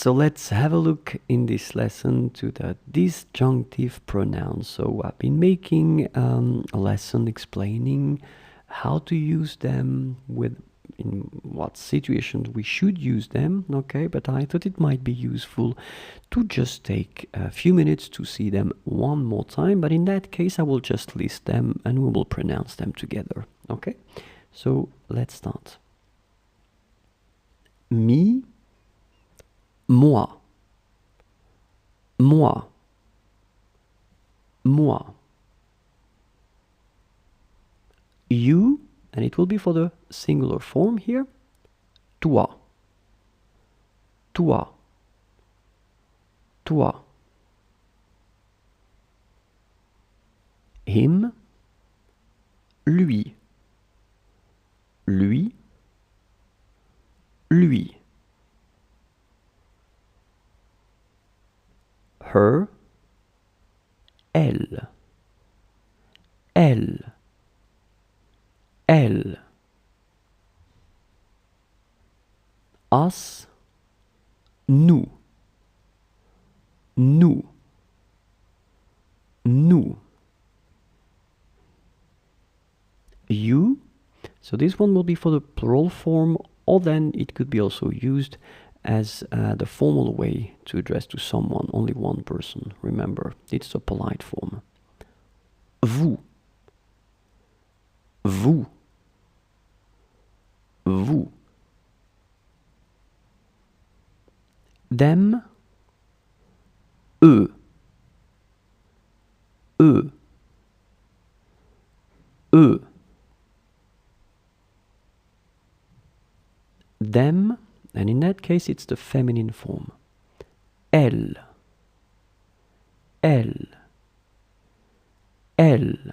So let's have a look in this lesson to the disjunctive pronouns. So I've been making a lesson explaining how to use them, in what situations we should use them, okay? But I thought it might be useful to just take a few minutes to see them one more time. But in that case, I will just list them and we will pronounce them together, okay? So let's start. Me, moi, moi, moi. You, and it will be for the singular form here, toi, toi, toi. Him, lui, lui, lui. Her, elle, elle, elle. Us, nous, nous, nous. You, so this one will be for the plural form, or then it could be also used as the formal way to address to someone, only one person. Remember, it's a polite form. Vous, vous, vous. Them, eux, eux, eux. Them, and in that case it's the feminine form. Elle, elle, elle.